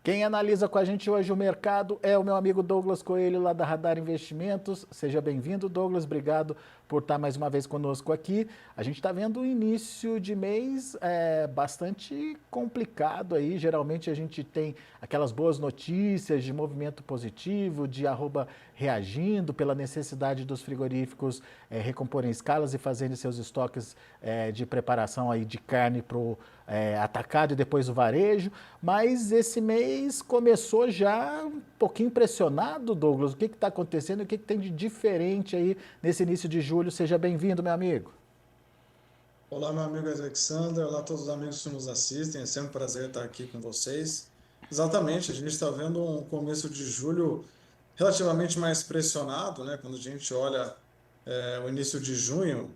Quem analisa com a gente hoje o mercado é o meu amigo Douglas Coelho, lá da Radar Investimentos. Seja bem-vindo, Douglas. Obrigado por estar mais uma vez conosco aqui. A gente está vendo um início de mês bastante complicado aí. Geralmente a gente tem aquelas boas notícias de movimento positivo, de arroba reagindo pela necessidade dos frigoríficos recomporem escalas e fazendo seus estoques de preparação aí de carne para o atacado e depois o varejo, mas esse mês começou já um pouquinho pressionado, Douglas. O que está acontecendo? O que tem de diferente aí nesse início de julho? Seja bem-vindo, meu amigo. Olá, meu amigo Alexander. Olá, a todos os amigos que nos assistem. É sempre um prazer estar aqui com vocês. Exatamente, a gente está vendo um começo de julho relativamente mais pressionado, né? Quando a gente olha o início de junho.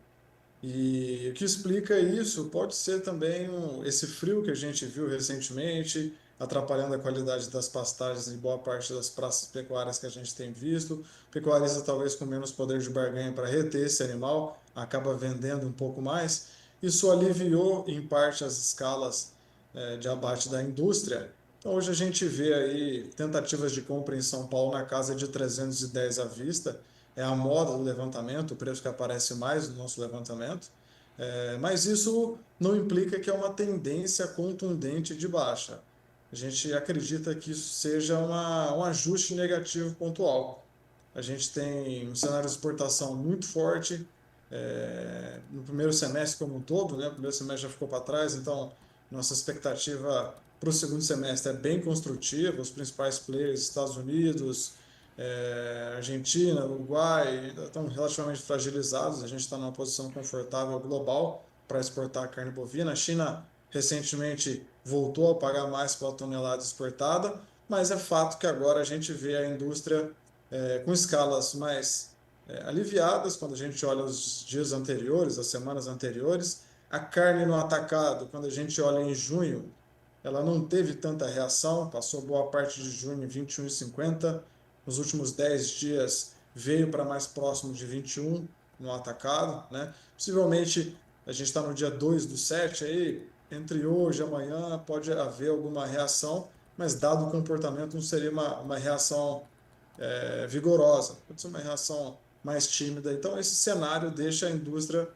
E o que explica isso pode ser também esse frio que a gente viu recentemente, atrapalhando a qualidade das pastagens em boa parte das praças pecuárias que a gente tem visto. Pecuarista talvez com menos poder de barganha para reter esse animal, acaba vendendo um pouco mais. Isso aliviou em parte as escalas de abate da indústria. Então hoje a gente vê aí tentativas de compra em São Paulo na casa de 310 à vista, é a moda do levantamento, o preço que aparece mais no nosso levantamento, mas isso não implica que é uma tendência contundente de baixa. A gente acredita que isso seja um ajuste negativo pontual. A gente tem um cenário de exportação muito forte, no primeiro semestre como um todo, né? O primeiro semestre já ficou para trás, então nossa expectativa para o segundo semestre é bem construtiva. Os principais players, Estados Unidos, Argentina, Uruguai, ainda estão relativamente fragilizados. A gente está numa posição confortável global para exportar carne bovina. A China recentemente voltou a pagar mais pela tonelada exportada, mas é fato que agora a gente vê a indústria com escalas mais aliviadas quando a gente olha os dias anteriores, as semanas anteriores. A carne no atacado, quando a gente olha em junho, ela não teve tanta reação, passou boa parte de junho em 21,50. Nos últimos 10 dias veio para mais próximo de 21 no atacado, né? Possivelmente a gente está no dia 2 do 7 aí, entre hoje e amanhã pode haver alguma reação, mas dado o comportamento não seria uma reação vigorosa, pode ser uma reação mais tímida. Então esse cenário deixa a indústria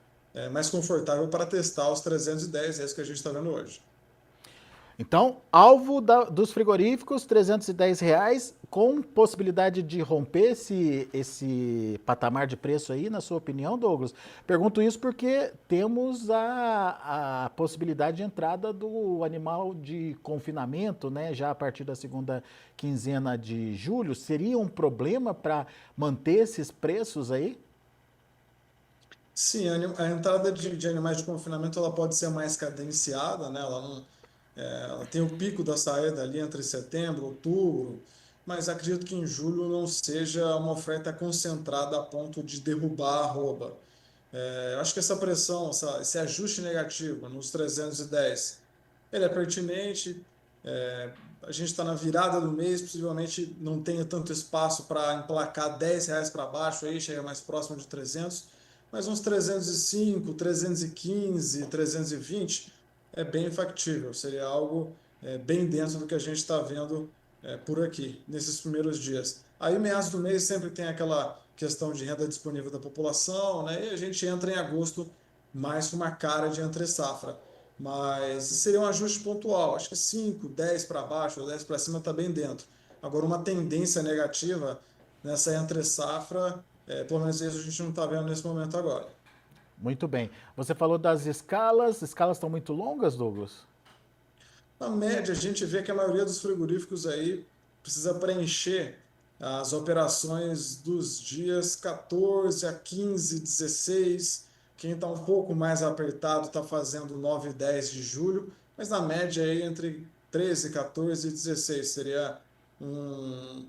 mais confortável para testar os 310, é isso que a gente está vendo hoje. Então, alvo dos frigoríficos, R$ 310, com possibilidade de romper esse patamar de preço aí, na sua opinião, Douglas? Pergunto isso porque temos a possibilidade de entrada do animal de confinamento, né, já a partir da segunda quinzena de julho. Seria um problema para manter esses preços aí? Sim, a entrada de animais de confinamento ela pode ser mais cadenciada, né? Ela não, ela tem o pico da saída ali entre setembro, outubro, mas acredito que em julho não seja uma oferta concentrada a ponto de derrubar a arroba. Eu acho que essa pressão, esse ajuste negativo nos 310, ele é pertinente. A gente está na virada do mês, possivelmente não tenha tanto espaço para emplacar R$ 10 para baixo, aí chega mais próximo de 300, mas uns 305, 315, 320 é bem factível, seria algo bem dentro do que a gente está vendo por aqui, nesses primeiros dias. Aí, meados do mês, sempre tem aquela questão de renda disponível da população, né? E a gente entra em agosto mais com uma cara de entre-safra. Mas seria um ajuste pontual. Acho que 5, 10 para baixo, 10 para cima está bem dentro. Agora, uma tendência negativa nessa entre-safra, pelo menos isso a gente não está vendo nesse momento agora. Muito bem. Você falou das escalas. Escalas estão muito longas, Douglas? Na média, a gente vê que a maioria dos frigoríficos aí precisa preencher as operações dos dias 14 a 15, 16. Quem está um pouco mais apertado está fazendo 9 e 10 de julho, mas na média aí entre 13, 14 e 16 seria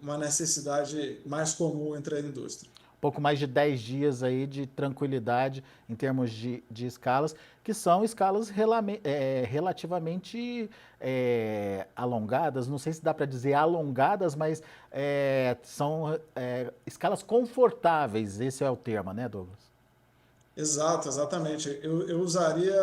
uma necessidade mais comum entre a indústria. Pouco mais de 10 dias aí de tranquilidade em termos de escalas, que são escalas relativamente alongadas, não sei se dá para dizer alongadas, mas são escalas confortáveis, esse é o termo, né, Douglas? Exato, exatamente. Eu usaria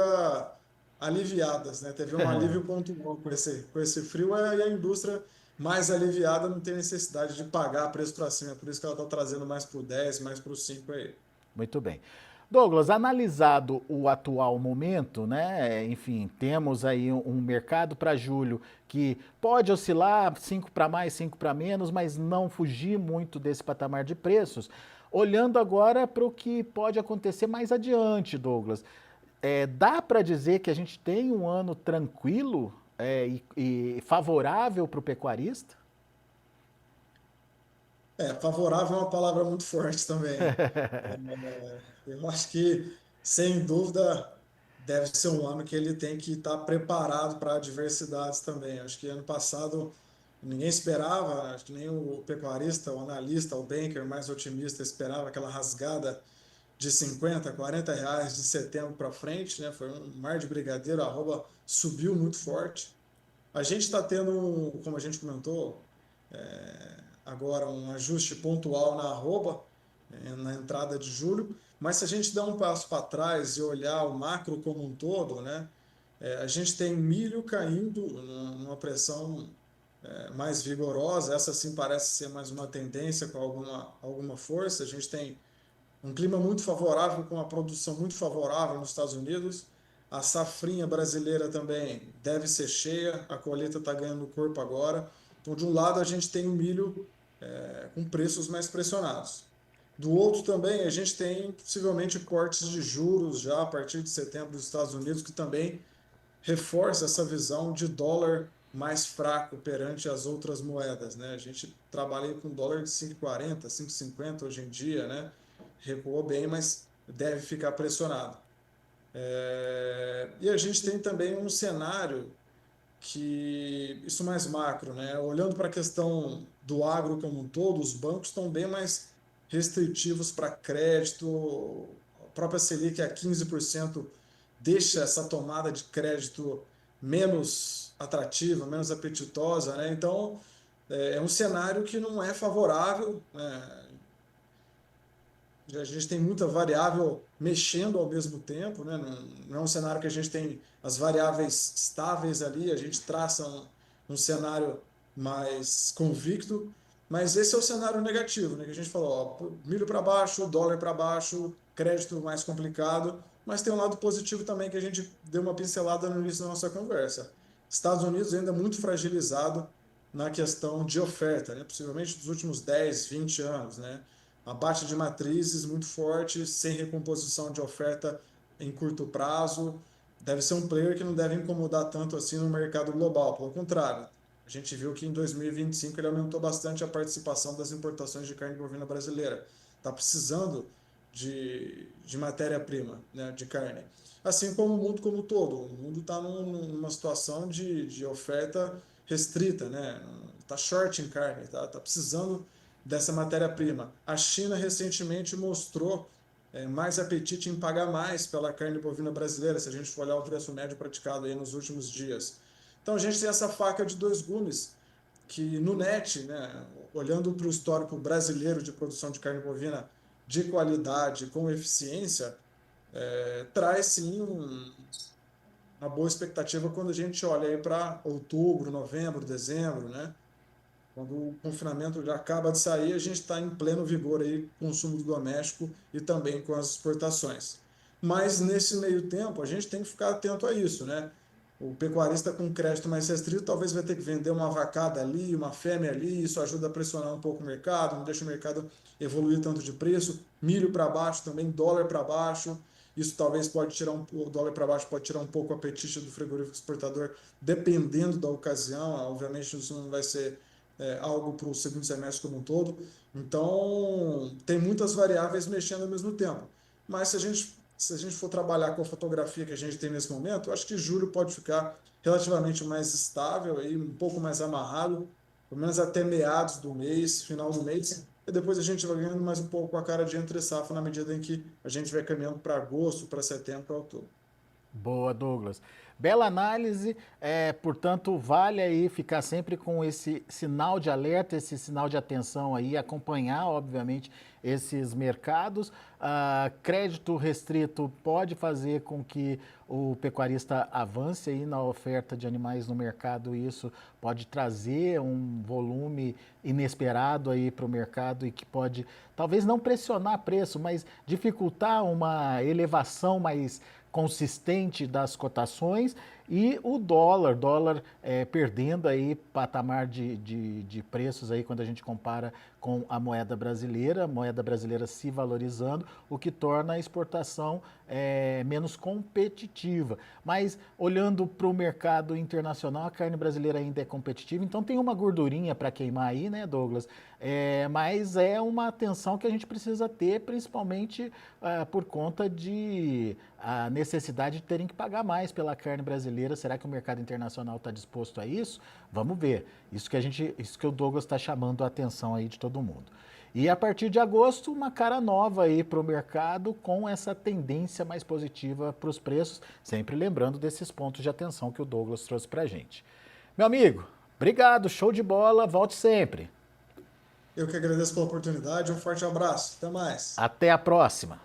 aliviadas, né? Teve um alívio pontual com esse frio e a indústria mais aliviada, não tem necessidade de pagar preço para cima. Por isso que ela está trazendo mais para o 10, mais para o 5 aí. Muito bem. Douglas, analisado o atual momento, né? Enfim, temos aí um mercado para julho que pode oscilar 5 para mais, 5 para menos, mas não fugir muito desse patamar de preços. Olhando agora para o que pode acontecer mais adiante, Douglas, dá para dizer que a gente tem um ano tranquilo e favorável para o pecuarista? Favorável é uma palavra muito forte também. Eu acho que, sem dúvida, deve ser um ano que ele tem que estar preparado para adversidades também. Acho que ano passado ninguém esperava, acho que nem o pecuarista, o analista, o banker mais otimista esperava aquela rasgada de 50, R$ 40 de setembro para frente, né? Foi um mar de brigadeiro, a arroba subiu muito forte. A gente está tendo, como a gente comentou, agora um ajuste pontual na arroba, na entrada de julho, mas se a gente der um passo para trás e olhar o macro como um todo, né, a gente tem milho caindo numa pressão mais vigorosa, essa sim parece ser mais uma tendência com alguma força, a gente tem um clima muito favorável, com uma produção muito favorável nos Estados Unidos, a safrinha brasileira também deve ser cheia, a colheita está ganhando corpo agora. Então, de um lado, a gente tem o milho com preços mais pressionados. Do outro também, a gente tem possivelmente cortes de juros já a partir de setembro dos Estados Unidos, que também reforça essa visão de dólar mais fraco perante as outras moedas, né? A gente trabalha com dólar de 5,40, 5,50 hoje em dia, né? Recuou bem, mas deve ficar pressionado. E a gente tem também um cenário que, isso mais macro, né? Olhando para a questão do agro como um todo, os bancos estão bem mais restritivos para crédito, a própria Selic a 15% deixa essa tomada de crédito menos atrativa, menos apetitosa, né? Então, é um cenário que não é favorável, né? A gente tem muita variável mexendo ao mesmo tempo, né? Não é um cenário que a gente tem as variáveis estáveis ali, a gente traça um cenário mais convicto, mas esse é o cenário negativo, né? Que a gente falou, ó, milho para baixo, dólar para baixo, crédito mais complicado, mas tem um lado positivo também que a gente deu uma pincelada no início da nossa conversa. Estados Unidos ainda muito fragilizado na questão de oferta, né? Possivelmente dos últimos 10, 20 anos, né? Uma baixa de matrizes muito forte, sem recomposição de oferta em curto prazo. Deve ser um player que não deve incomodar tanto assim no mercado global. Pelo contrário, a gente viu que em 2025 ele aumentou bastante a participação das importações de carne bovina brasileira. Está precisando de matéria-prima, né, de carne. Assim como o mundo como um todo. O mundo está numa situação de oferta restrita, né? Está short em carne, tá precisando dessa matéria-prima. A China recentemente mostrou mais apetite em pagar mais pela carne bovina brasileira, se a gente for olhar o preço médio praticado aí nos últimos dias. Então a gente tem essa faca de dois gumes, que no net, né, olhando para o histórico brasileiro de produção de carne bovina de qualidade, com eficiência, traz sim uma boa expectativa quando a gente olha aí para outubro, novembro, dezembro, né? Quando o confinamento já acaba de sair, a gente está em pleno vigor aí, consumo doméstico e também com as exportações. Mas nesse meio tempo, a gente tem que ficar atento a isso, né? O pecuarista com crédito mais restrito talvez vai ter que vender uma vacada ali, uma fêmea ali, isso ajuda a pressionar um pouco o mercado, não deixa o mercado evoluir tanto de preço. Milho para baixo também, dólar para baixo. Isso talvez pode tirar o dólar para baixo pode tirar um pouco o apetite do frigorífico exportador, dependendo da ocasião. Obviamente isso não vai ser algo para o segundo semestre como um todo. Então, tem muitas variáveis mexendo ao mesmo tempo. Mas se a gente for trabalhar com a fotografia que a gente tem nesse momento, eu acho que julho pode ficar relativamente mais estável, aí, um pouco mais amarrado, pelo menos até meados do mês, final do mês. E depois a gente vai ganhando mais um pouco a cara de entre safra na medida em que a gente vai caminhando para agosto, para setembro, para outubro. Boa, Douglas. Bela análise, portanto, vale aí ficar sempre com esse sinal de alerta, esse sinal de atenção aí, acompanhar, obviamente, esses mercados. Crédito restrito pode fazer com que o pecuarista avance aí na oferta de animais no mercado, e isso pode trazer um volume inesperado aí para o mercado e que pode, talvez não pressionar preço, mas dificultar uma elevação mais consistente das cotações, e o dólar perdendo aí patamar de preços aí quando a gente compara com a moeda brasileira se valorizando, o que torna a exportação menos competitiva. Mas olhando para o mercado internacional, a carne brasileira ainda é competitiva, então tem uma gordurinha para queimar aí, né, Douglas? Mas é uma atenção que a gente precisa ter, principalmente por conta de a necessidade de terem que pagar mais pela carne brasileira. Será que o mercado internacional está disposto a isso? Vamos ver. Isso que o Douglas está chamando a atenção aí de todo mundo. E a partir de agosto, uma cara nova aí para o mercado, com essa tendência mais positiva para os preços, sempre lembrando desses pontos de atenção que o Douglas trouxe para a gente. Meu amigo, obrigado, show de bola, volte sempre. Eu que agradeço pela oportunidade, um forte abraço, até mais. Até a próxima.